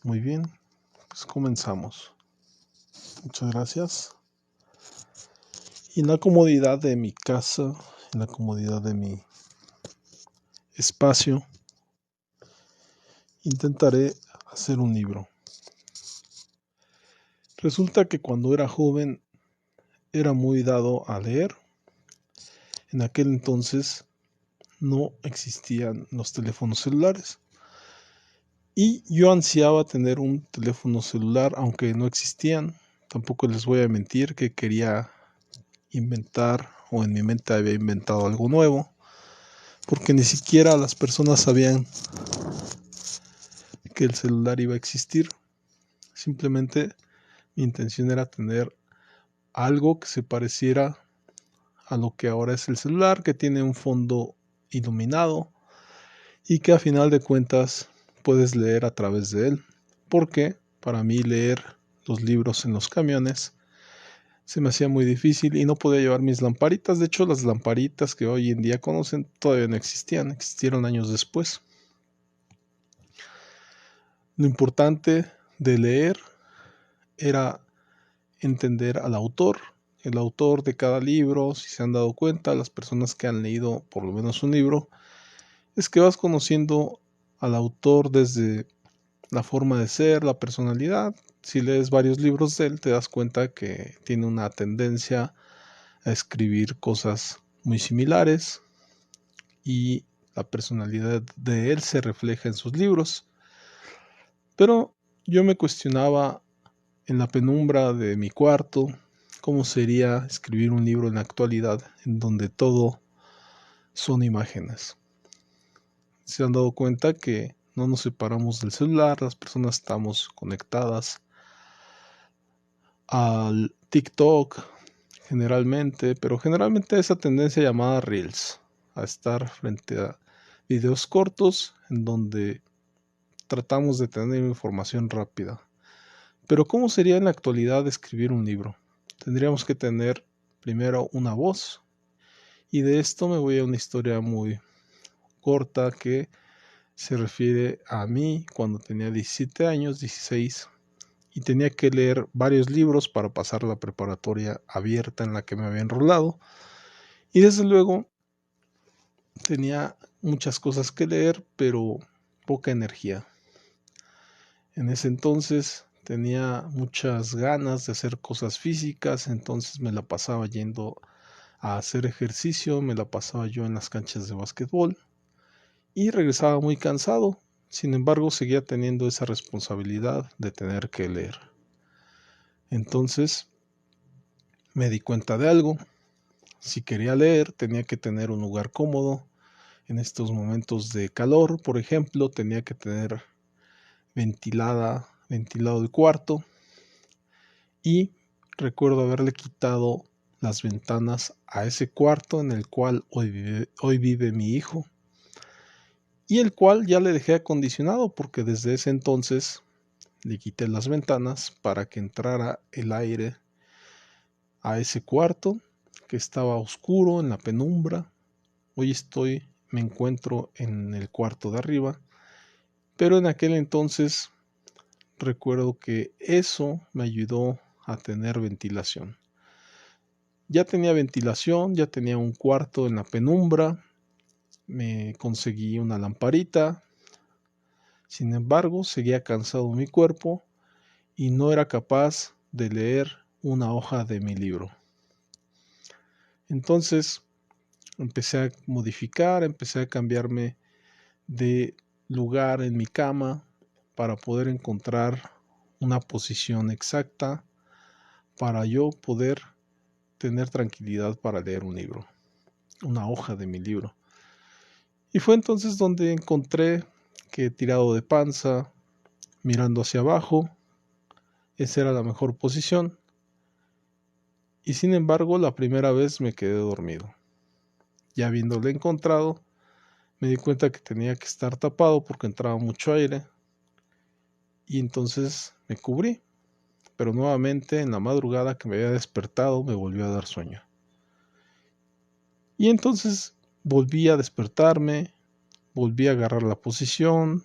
Muy bien, pues comenzamos. Muchas gracias. Y en la comodidad de mi casa, en la comodidad de mi espacio, intentaré hacer un libro. Resulta que cuando era joven era muy dado a leer. En aquel entonces no existían los teléfonos celulares. Y yo ansiaba tener un teléfono celular, aunque no existían. Tampoco les voy a mentir que quería inventar, o en mi mente había inventado algo nuevo, porque ni siquiera las personas sabían que el celular iba a existir. Simplemente mi intención era tener algo que se pareciera a lo que ahora es el celular, que tiene un fondo iluminado y que a final de cuentas puedes leer a través de él, porque para mí leer los libros en los camiones se me hacía muy difícil y no podía llevar mis lamparitas. De hecho, las lamparitas que hoy en día conocen todavía no existían, existieron años después. Lo importante de leer era entender al autor, el autor de cada libro. Si se han dado cuenta, las personas que han leído por lo menos un libro, es que vas conociendo al autor desde la forma de ser, la personalidad. Si lees varios libros de él, te das cuenta que tiene una tendencia a escribir cosas muy similares y la personalidad de él se refleja en sus libros. Pero yo me cuestionaba en la penumbra de mi cuarto cómo sería escribir un libro en la actualidad en donde todo son imágenes. Se han dado cuenta que no nos separamos del celular, las personas estamos conectadas al TikTok generalmente, pero generalmente esa tendencia llamada Reels, a estar frente a videos cortos en donde tratamos de tener información rápida. Pero ¿cómo sería en la actualidad escribir un libro? Tendríamos que tener primero una voz, y de esto me voy a una historia muy corta que se refiere a mí cuando tenía 17 años, 16, y tenía que leer varios libros para pasar la preparatoria abierta en la que me había enrolado. Y desde luego tenía muchas cosas que leer, pero poca energía. En ese entonces tenía muchas ganas de hacer cosas físicas, entonces me la pasaba yendo a hacer ejercicio, me la pasaba yo en las canchas de básquetbol y regresaba muy cansado. Sin embargo, seguía teniendo esa responsabilidad de tener que leer. Entonces me di cuenta de algo. Si quería leer, tenía que tener un lugar cómodo. En estos momentos de calor, por ejemplo, tenía que tener ventilado el cuarto. Y recuerdo haberle quitado las ventanas a ese cuarto en el cual hoy vive mi hijo, y el cual ya le dejé acondicionado porque desde ese entonces le quité las ventanas para que entrara el aire a ese cuarto que estaba oscuro en la penumbra. Hoy me encuentro en el cuarto de arriba, pero en aquel entonces recuerdo que eso me ayudó a tener ventilación. Ya tenía ventilación, ya tenía un cuarto en la penumbra, me conseguí una lamparita. Sin embargo, seguía cansado mi cuerpo y no era capaz de leer una hoja de mi libro. Entonces empecé a modificar, empecé a cambiarme de lugar en mi cama para poder encontrar una posición exacta para yo poder tener tranquilidad para leer un libro, una hoja de mi libro. Y fue entonces donde encontré que tirado de panza, mirando hacia abajo, esa era la mejor posición. Y sin embargo, la primera vez me quedé dormido. Ya habiéndole encontrado, me di cuenta que tenía que estar tapado porque entraba mucho aire. Y entonces me cubrí. Pero nuevamente en la madrugada que me había despertado me volvió a dar sueño. Y entonces volví a despertarme, volví a agarrar la posición,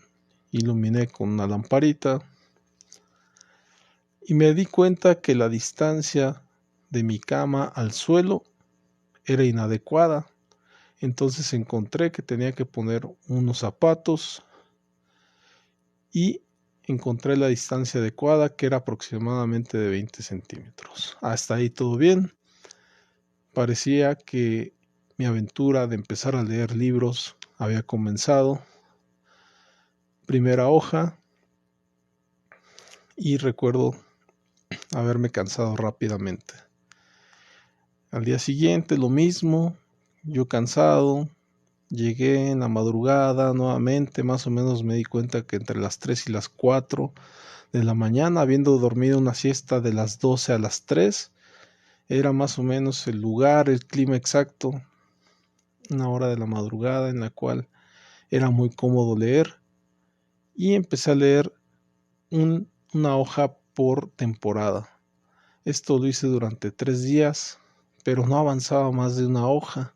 iluminé con una lamparita y me di cuenta que la distancia de mi cama al suelo era inadecuada. Entonces encontré que tenía que poner unos zapatos y encontré la distancia adecuada, que era aproximadamente de 20 centímetros. Hasta ahí todo bien. Parecía que mi aventura de empezar a leer libros había comenzado. Primera hoja, y recuerdo haberme cansado rápidamente. Al día siguiente lo mismo, yo cansado, llegué en la madrugada nuevamente, más o menos me di cuenta que entre las 3 y las 4 de la mañana, habiendo dormido una siesta de las 12 a las 3, era más o menos el lugar, el clima exacto, una hora de la madrugada en la cual era muy cómodo leer, y empecé a leer una hoja por temporada. Esto lo hice durante 3 días, pero no avanzaba más de una hoja.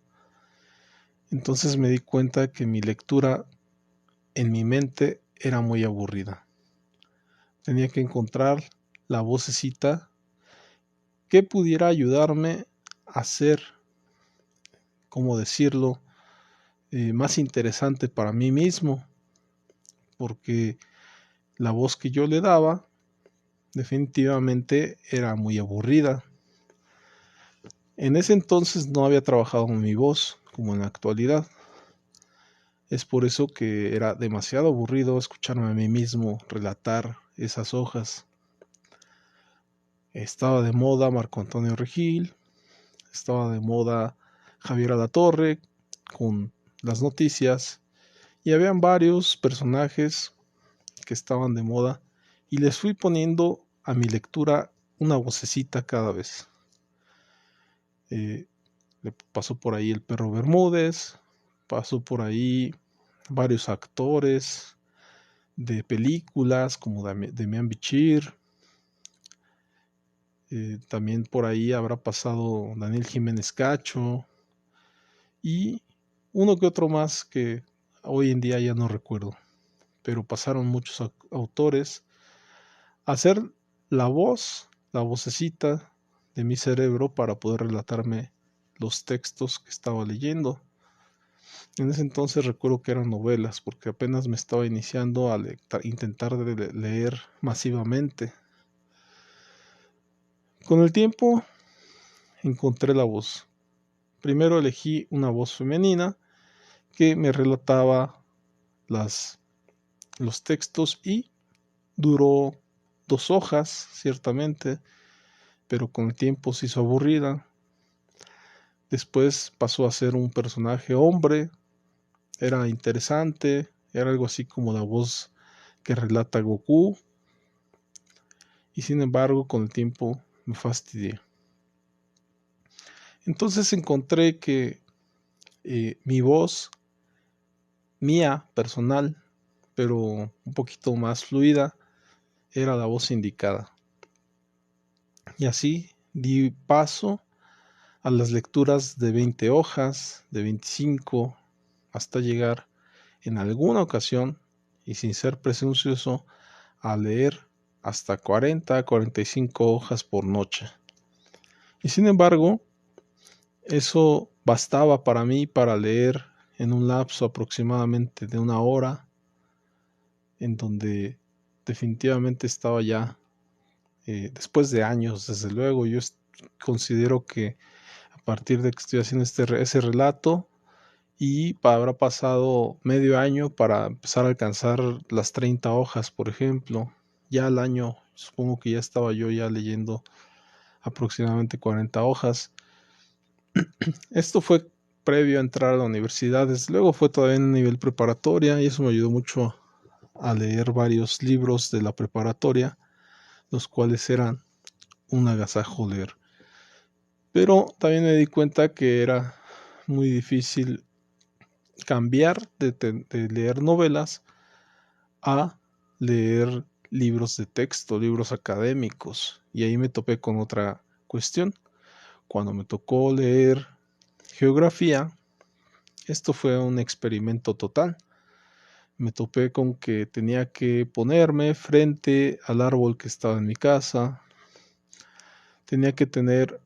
Entonces me di cuenta que mi lectura en mi mente era muy aburrida. Tenía que encontrar la vocecita que pudiera ayudarme a hacer, ¿cómo decirlo?, más interesante para mí mismo, porque la voz que yo le daba definitivamente era muy aburrida. En ese entonces no había trabajado con mi voz como en la actualidad. Es por eso que era demasiado aburrido escucharme a mí mismo relatar esas hojas. Estaba de moda Marco Antonio Regil, estaba de moda Javier Alatorre con las noticias, y habían varios personajes que estaban de moda, y les fui poniendo a mi lectura una vocecita cada vez. Le pasó por ahí el Perro Bermúdez, pasó por ahí varios actores de películas como Demián Bichir, también por ahí habrá pasado Daniel Jiménez Cacho y uno que otro más que hoy en día ya no recuerdo, pero pasaron muchos autores a hacer la voz, la vocecita de mi cerebro para poder relatarme los textos que estaba leyendo. En ese entonces recuerdo que eran novelas, porque apenas me estaba iniciando a intentar leer masivamente. Con el tiempo encontré la voz. Primero elegí una voz femenina que me relataba los textos, y duró 2 hojas, ciertamente, pero con el tiempo se hizo aburrida. Después pasó a ser un personaje hombre, era interesante, era algo así como la voz que relata Goku, y sin embargo con el tiempo me fastidié. Entonces encontré que mi voz, mía, personal, pero un poquito más fluida, era la voz indicada. Y así di paso a las lecturas de 20 hojas, de 25, hasta llegar en alguna ocasión, y sin ser presuncioso, a leer hasta 40 a 45 hojas por noche. Y sin embargo, eso bastaba para mí para leer en un lapso aproximadamente de 1 hora, en donde definitivamente estaba ya, después de años, desde luego. Yo considero que a partir de que estoy haciendo ese relato, y habrá pasado medio año para empezar a alcanzar las 30 hojas, por ejemplo. Ya al año, supongo que ya estaba yo ya leyendo aproximadamente 40 hojas. Esto fue previo a entrar a la universidad, desde luego fue todavía en nivel preparatoria, y eso me ayudó mucho a leer varios libros de la preparatoria, los cuales eran un agasajo leer. Pero también me di cuenta que era muy difícil cambiar de leer novelas a leer libros de texto, libros académicos, y ahí me topé con otra cuestión. Cuando me tocó leer geografía, esto fue un experimento total. me topé con que tenía que ponerme frente al árbol que estaba en mi casa, tenía que tener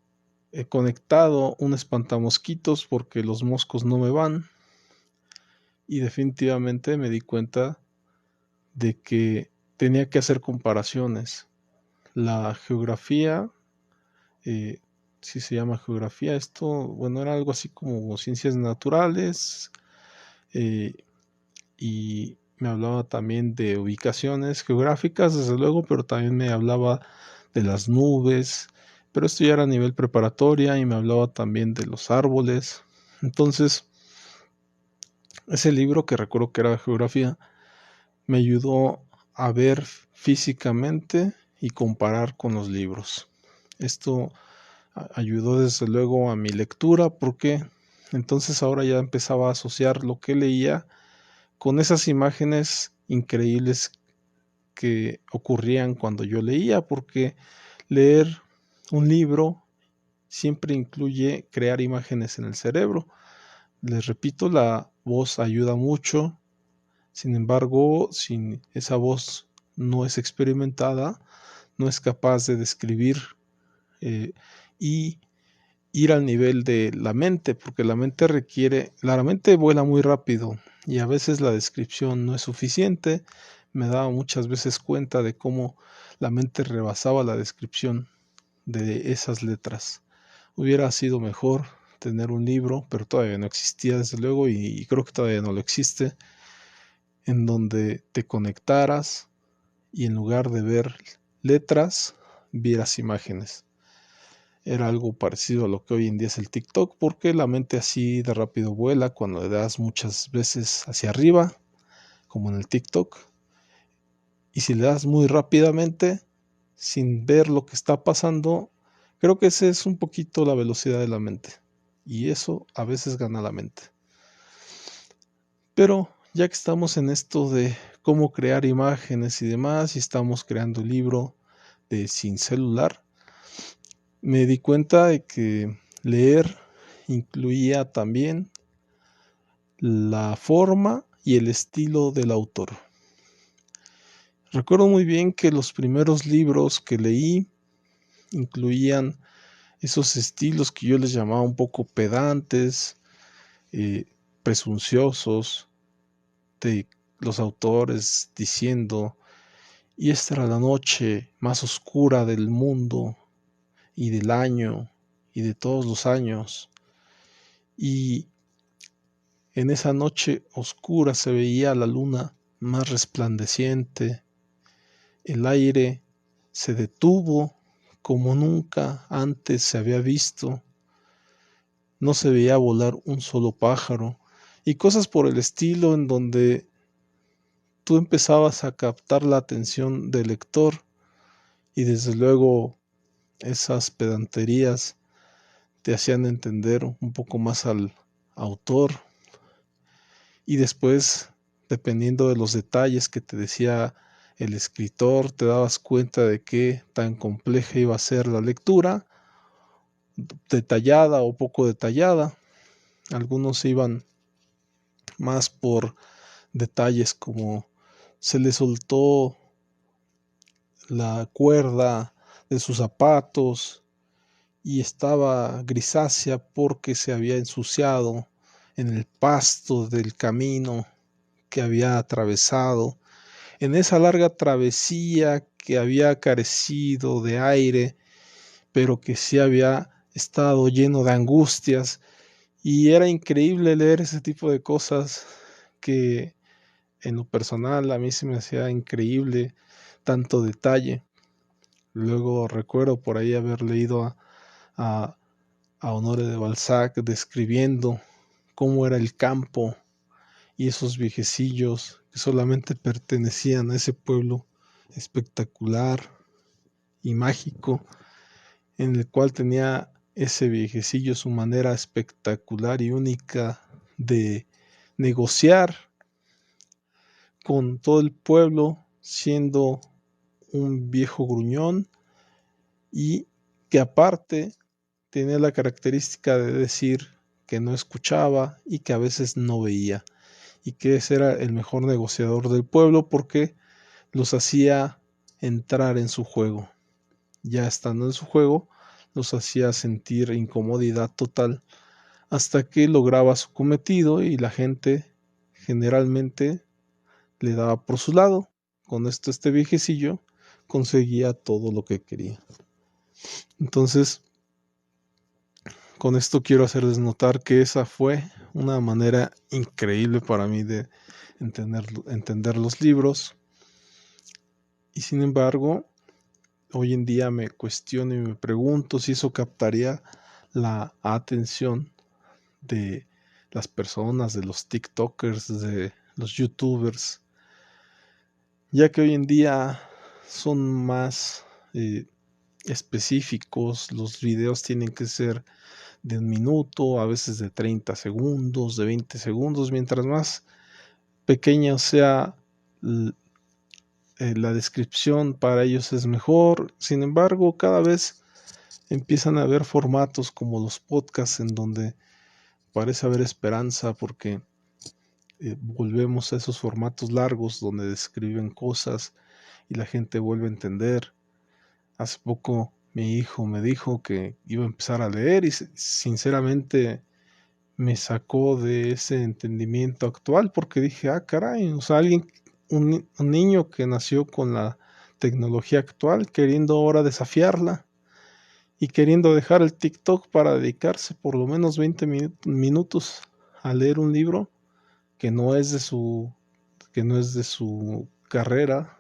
conectado un espantamosquitos porque los moscos no me van, y definitivamente me di cuenta de que tenía que hacer comparaciones. La geografía, si se llama geografía esto, bueno, era algo así como ciencias naturales, eh, y me hablaba también de ubicaciones geográficas, desde luego, pero también me hablaba de las nubes, pero esto ya era a nivel preparatoria, y me hablaba también de los árboles. Entonces, ese libro, que recuerdo que era de geografía, me ayudó a ver físicamente y comparar con los libros. Esto ayudó desde luego a mi lectura, porque entonces ahora ya empezaba a asociar lo que leía con esas imágenes increíbles que ocurrían cuando yo leía, porque leer un libro siempre incluye crear imágenes en el cerebro. Les repito, la voz ayuda mucho. Sin embargo, si esa voz no es experimentada, no es capaz de describir y ir al nivel de la mente, porque la mente vuela muy rápido, y a veces la descripción no es suficiente. Me daba muchas veces cuenta de cómo la mente rebasaba la descripción de esas letras. Hubiera sido mejor tener un libro, pero todavía no existía, desde luego, y creo que todavía no lo existe, en donde te conectaras y en lugar de ver letras, vieras imágenes. Era algo parecido a lo que hoy en día es el TikTok, porque la mente así de rápido vuela cuando le das muchas veces hacia arriba, como en el TikTok, y si le das muy rápidamente, sin ver lo que está pasando, creo que esa es un poquito la velocidad de la mente, y eso a veces gana la mente. Pero ya que estamos en esto de cómo crear imágenes y demás, y estamos creando el libro de Sin Celular, me di cuenta de que leer incluía también la forma y el estilo del autor. Recuerdo muy bien que los primeros libros que leí incluían esos estilos que yo les llamaba un poco pedantes, eh, presunciosos, de los autores diciendo: y esta era la noche más oscura del mundo y del año y de todos los años, y en esa noche oscura se veía la luna más resplandeciente, el aire se detuvo como nunca antes se había visto, no se veía volar un solo pájaro, y cosas por el estilo, en donde tú empezabas a captar la atención del lector, y desde luego esas pedanterías te hacían entender un poco más al autor, y después, dependiendo de los detalles que te decía el escritor, te dabas cuenta de qué tan compleja iba a ser la lectura, detallada o poco detallada. Algunos iban más por detalles como se le soltó la cuerda de sus zapatos y estaba grisácea porque se había ensuciado en el pasto del camino que había atravesado, en esa larga travesía que había carecido de aire, pero que sí había estado lleno de angustias. Y era increíble leer ese tipo de cosas, que en lo personal a mí se me hacía increíble tanto detalle. Luego recuerdo por ahí haber leído a, a Honoré de Balzac describiendo cómo era el campo y esos viejecillos que solamente pertenecían a ese pueblo espectacular y mágico, en el cual tenía ese viejecillo su manera espectacular y única de negociar con todo el pueblo, siendo un viejo gruñón, y que aparte tenía la característica de decir que no escuchaba y que a veces no veía. y que ese era el mejor negociador del pueblo porque los hacía entrar en su juego. Ya estando en su juego, los hacía sentir incomodidad total hasta que lograba su cometido y la gente generalmente le daba por su lado. Con esto este viejecillo conseguía todo lo que quería. Entonces, con esto quiero hacerles notar que esa fue una manera increíble para mí de entender los libros. Y sin embargo, hoy en día me cuestiono y me pregunto si eso captaría la atención de las personas, de los TikTokers, de los YouTubers, ya que hoy en día son más específicos, los videos tienen que ser de 1 minuto, a veces de 30 segundos, de 20 segundos, mientras más pequeña sea la descripción, para ellos es mejor. Sin embargo, cada vez empiezan a haber formatos como los podcasts en donde parece haber esperanza porque volvemos a esos formatos largos donde describen cosas y la gente vuelve a entender. Hace poco mi hijo me dijo que iba a empezar a leer y sinceramente me sacó de ese entendimiento actual porque dije, caray, o sea, un niño que nació con la tecnología actual queriendo ahora desafiarla y queriendo dejar el TikTok para dedicarse por lo menos 20 minutos a leer un libro que no es de su carrera.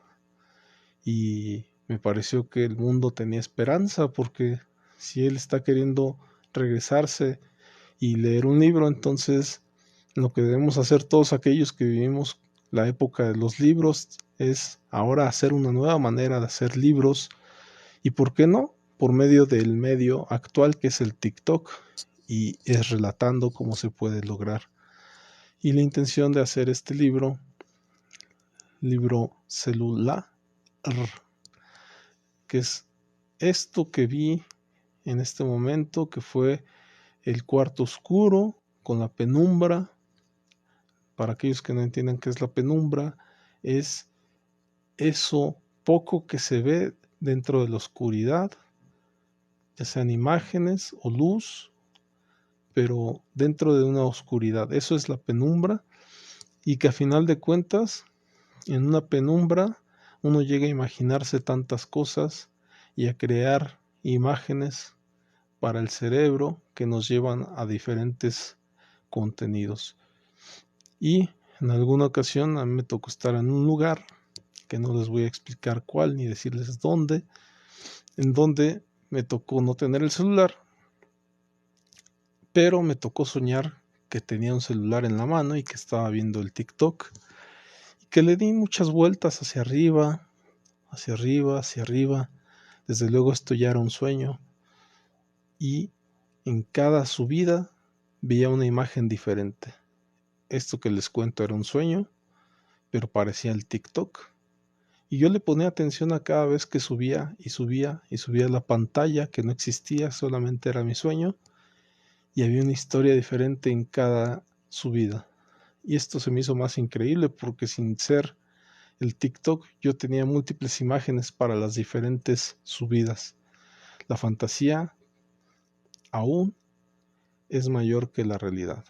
Y me pareció que el mundo tenía esperanza porque si él está queriendo regresarse y leer un libro, entonces lo que debemos hacer todos aquellos que vivimos la época de los libros es ahora hacer una nueva manera de hacer libros y por qué no, por medio del medio actual que es el TikTok y es relatando cómo se puede lograr. Y la intención de hacer este libro celular, que es esto que vi en este momento, que fue el cuarto oscuro con la penumbra. Para aquellos que no entiendan qué es la penumbra, es eso poco que se ve dentro de la oscuridad, ya sean imágenes o luz, pero dentro de una oscuridad. Eso es la penumbra y que a final de cuentas, en una penumbra, uno llega a imaginarse tantas cosas y a crear imágenes para el cerebro que nos llevan a diferentes contenidos. Y en alguna ocasión a mí me tocó estar en un lugar que no les voy a explicar cuál ni decirles dónde, en donde me tocó no tener el celular, pero me tocó soñar que tenía un celular en la mano y que estaba viendo el TikTok y que le di muchas vueltas hacia arriba, hacia arriba, hacia arriba. Desde luego esto ya era un sueño y en cada subida veía una imagen diferente. Esto que les cuento era un sueño, pero parecía el TikTok. Y yo le ponía atención a cada vez que subía y subía y subía la pantalla, que no existía, solamente era mi sueño. Y había una historia diferente en cada subida. Y esto se me hizo más increíble porque sin ser el TikTok yo tenía múltiples imágenes para las diferentes subidas. La fantasía aún es mayor que la realidad.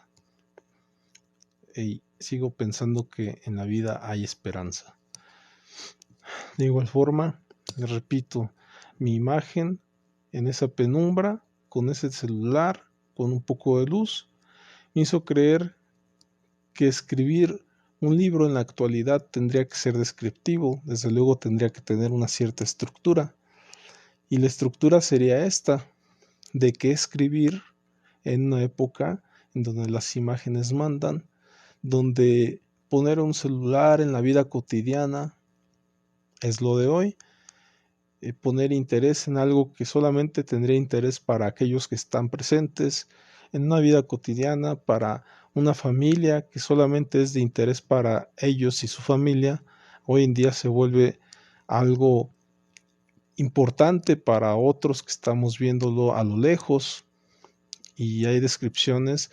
Y sigo pensando que en la vida hay esperanza. De igual forma, les repito, mi imagen en esa penumbra, con ese celular, con un poco de luz, me hizo creer que escribir un libro en la actualidad tendría que ser descriptivo, desde luego tendría que tener una cierta estructura. Y la estructura sería esta, de que escribir en una época en donde las imágenes mandan, donde poner un celular en la vida cotidiana es lo de hoy, poner interés en algo que solamente tendría interés para aquellos que están presentes en una vida cotidiana, para una familia que solamente es de interés para ellos y su familia, hoy en día se vuelve algo importante para otros que estamos viéndolo a lo lejos y hay descripciones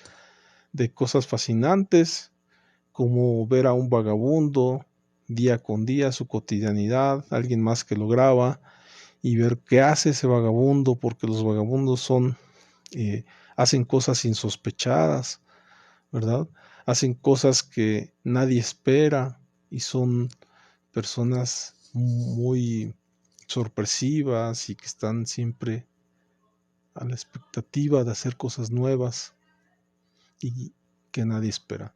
de cosas fascinantes como ver a un vagabundo día con día, su cotidianidad, alguien más que lo graba y ver qué hace ese vagabundo, porque los vagabundos eh, hacen cosas insospechadas, ¿verdad? Hacen cosas que nadie espera y son personas muy sorpresivas y que están siempre a la expectativa de hacer cosas nuevas y que nadie espera.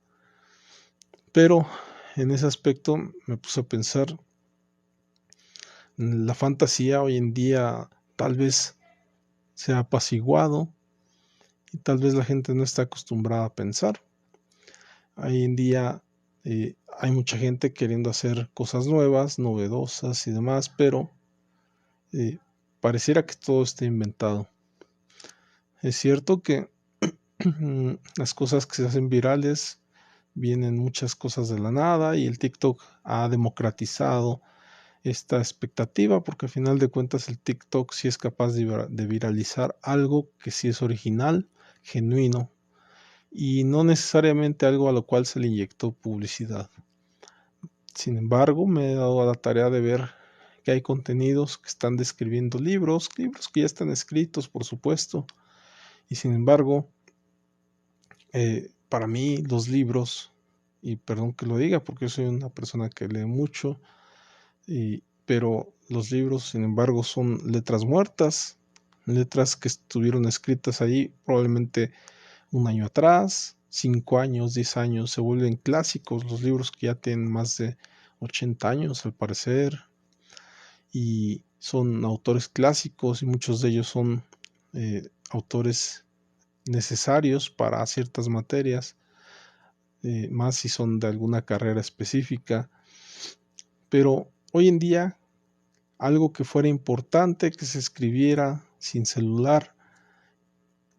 Pero en ese aspecto me puse a pensar, la fantasía hoy en día tal vez se ha apaciguado y tal vez la gente no está acostumbrada a pensar. Hoy en día hay mucha gente queriendo hacer cosas nuevas, novedosas y demás, pero eh, pareciera que todo está inventado. Es cierto que las cosas que se hacen virales vienen muchas cosas de la nada y el TikTok ha democratizado esta expectativa porque al final de cuentas el TikTok sí es capaz de viralizar algo que sí es original, genuino y no necesariamente algo a lo cual se le inyectó publicidad. Sin embargo, me he dado a la tarea de ver que hay contenidos que están describiendo libros que ya están escritos, por supuesto, y sin embargo, para mí los libros, y perdón que lo diga porque yo soy una persona que lee mucho, pero los libros, sin embargo, son letras muertas, letras que estuvieron escritas ahí probablemente un año atrás, 5 años, 10 años, se vuelven clásicos los libros que ya tienen más de 80 años al parecer, y son autores clásicos y muchos de ellos son autores necesarios para ciertas materias, más si son de alguna carrera específica. Pero hoy en día, algo que fuera importante que se escribiera sin celular,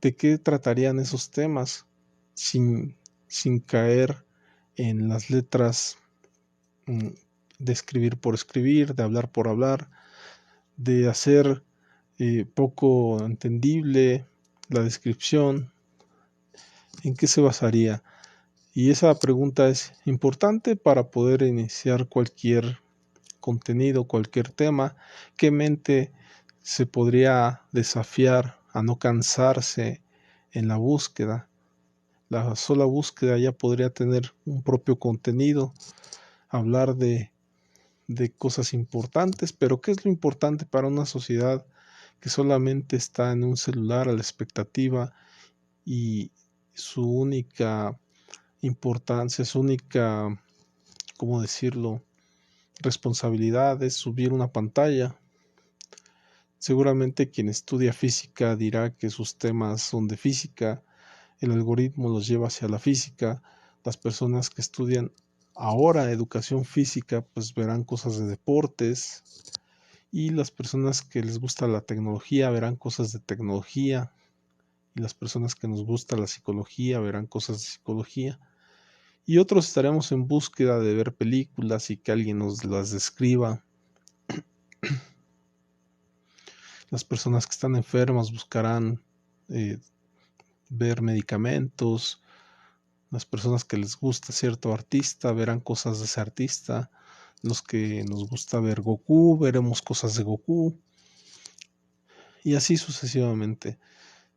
¿de qué tratarían esos temas sin, sin caer en las letras mm, de escribir por escribir, de hablar por hablar, de hacer poco entendible la descripción? ¿En qué se basaría? Y esa pregunta es importante para poder iniciar cualquier contenido, cualquier tema. ¿Qué mente se podría desafiar a no cansarse en la búsqueda? La sola búsqueda ya podría tener un propio contenido, hablar de cosas importantes, pero ¿qué es lo importante para una sociedad que solamente está en un celular a la expectativa y su única importancia, su única, ¿cómo decirlo?, responsabilidad es subir una pantalla? Seguramente quien estudia física dirá que sus temas son de física, el algoritmo los lleva hacia la física. Las personas que estudian ahora educación física pues verán cosas de deportes, y las personas que les gusta la tecnología verán cosas de tecnología, y las personas que nos gusta la psicología verán cosas de psicología, y otros estaremos en búsqueda de ver películas y que alguien nos las describa. Las personas que están enfermas buscarán eh, ver medicamentos. Las personas que les gusta cierto artista verán cosas de ese artista. Los que nos gusta ver Goku veremos cosas de Goku. Y así sucesivamente.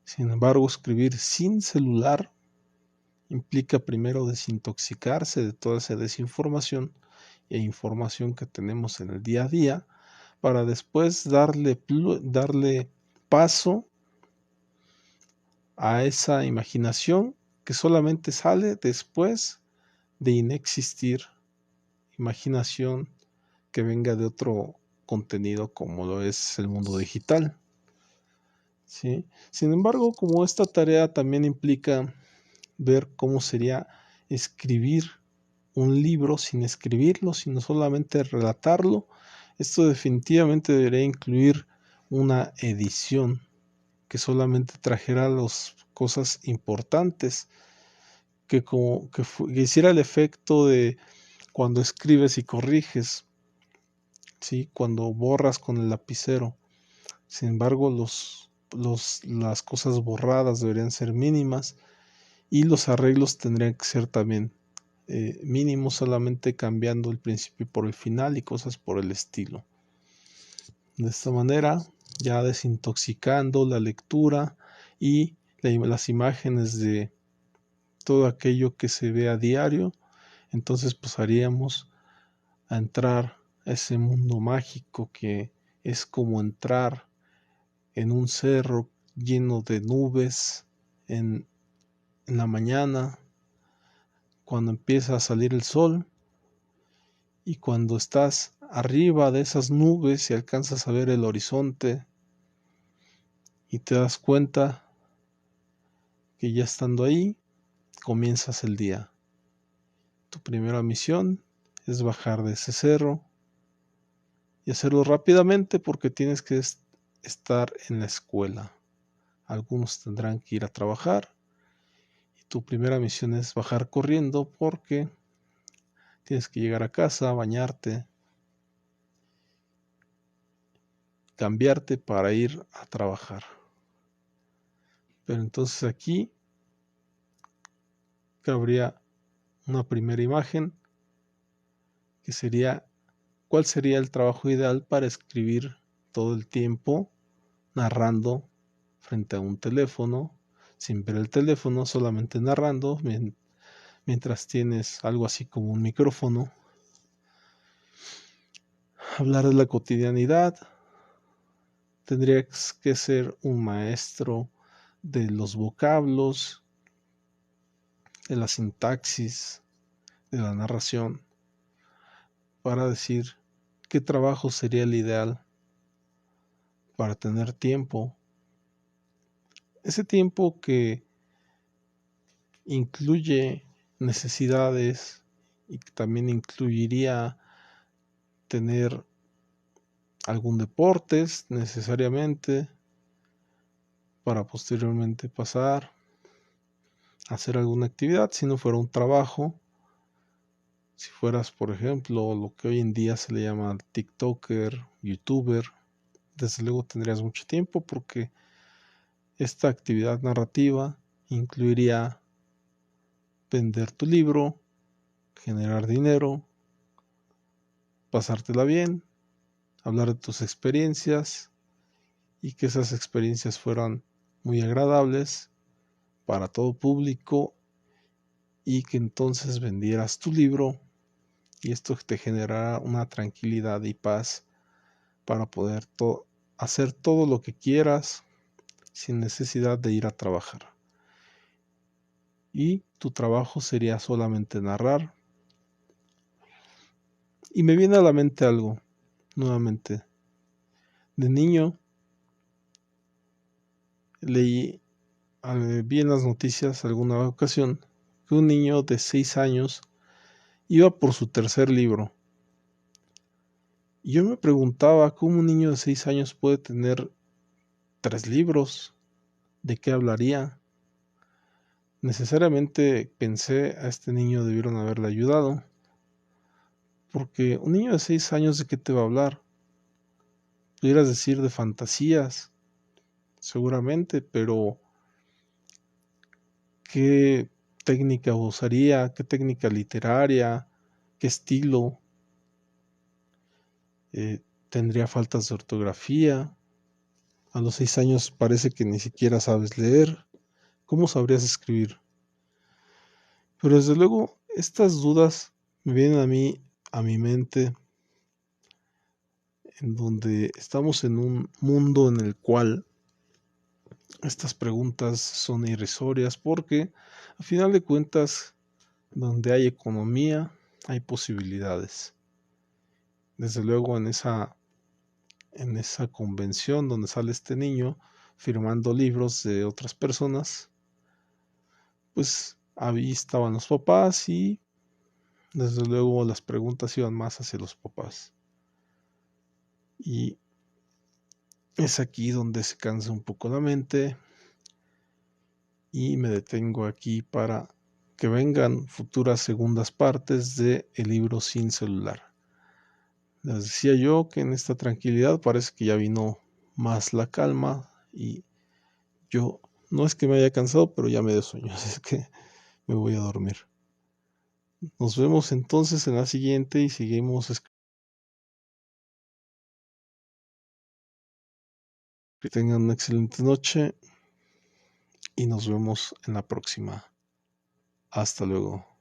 Sin embargo, escribir sin celular implica primero desintoxicarse de toda esa desinformación e información que tenemos en el día a día, para después darle paso a esa imaginación que solamente sale después de inexistir, imaginación que venga de otro contenido como lo es el mundo digital, ¿sí? Sin embargo, como esta tarea también implica ver cómo sería escribir un libro sin escribirlo, sino solamente relatarlo, esto definitivamente debería incluir una edición que solamente trajera las cosas importantes, que hiciera el efecto de cuando escribes y corriges, ¿sí? Cuando borras con el lapicero. Sin embargo, las cosas borradas deberían ser mínimas y los arreglos tendrían que ser también mínimo, solamente cambiando el principio por el final y cosas por el estilo. De esta manera, ya desintoxicando la lectura y las imágenes de todo aquello que se ve a diario, entonces pasaríamos a entrar a ese mundo mágico que es como entrar en un cerro lleno de nubes en la mañana, cuando empieza a salir el sol, y cuando estás arriba de esas nubes y alcanzas a ver el horizonte y te das cuenta que ya estando ahí comienzas el día. Tu primera misión es bajar de ese cerro y hacerlo rápidamente porque tienes que estar en la escuela. Algunos tendrán que ir a trabajar y tu primera misión es bajar corriendo porque tienes que llegar a casa, bañarte, cambiarte para ir a trabajar. Pero entonces aquí cabría una primera imagen que sería: ¿cuál sería el trabajo ideal para escribir todo el tiempo narrando frente a un teléfono, sin ver el teléfono, solamente narrando mientras tienes algo así como un micrófono? Hablar de la cotidianidad. Tendrías que ser un maestro de los vocablos, de la sintaxis, de la narración, para decir qué trabajo sería el ideal para tener tiempo. Ese tiempo que incluye necesidades y que también incluiría tener algún deportes necesariamente para posteriormente pasar a hacer alguna actividad, si no fuera un trabajo. Si fueras, por ejemplo, lo que hoy en día se le llama TikToker, YouTuber, desde luego tendrías mucho tiempo porque esta actividad narrativa incluiría vender tu libro, generar dinero, pasártela bien, hablar de tus experiencias y que esas experiencias fueran muy agradables para todo público y que entonces vendieras tu libro y esto te generará una tranquilidad y paz para poder hacer todo lo que quieras sin necesidad de ir a trabajar. Y tu trabajo sería solamente narrar. Y me viene a la mente algo, nuevamente. De niño vi en las noticias alguna ocasión que un niño de 6 años iba por su tercer libro. Y yo me preguntaba cómo un niño de 6 años puede tener 3 libros, de qué hablaría. Necesariamente pensé: a este niño debieron haberle ayudado, porque un niño de 6 años, ¿de qué te va a hablar? Pudieras decir de fantasías, seguramente, pero ¿qué técnica usaría? ¿Qué técnica literaria? ¿Qué estilo? ¿Tendría faltas de ortografía? A los 6 años parece que ni siquiera sabes leer. ¿Cómo sabrías escribir? Pero desde luego, estas dudas me vienen a mi mente, en donde estamos en un mundo en el cual estas preguntas son irrisorias, porque a final de cuentas, donde hay economía, hay posibilidades. Desde luego, en esa convención donde sale este niño firmando libros de otras personas, pues ahí estaban los papás y desde luego las preguntas iban más hacia los papás. Y es aquí donde se cansa un poco la mente y me detengo aquí para que vengan futuras segundas partes de El libro sin celular. Les decía yo que en esta tranquilidad parece que ya vino más la calma y yo no es que me haya cansado, pero ya me dio sueño, así es que me voy a dormir. Nos vemos entonces en la siguiente y seguimos. Que tengan una excelente noche y nos vemos en la próxima. Hasta luego.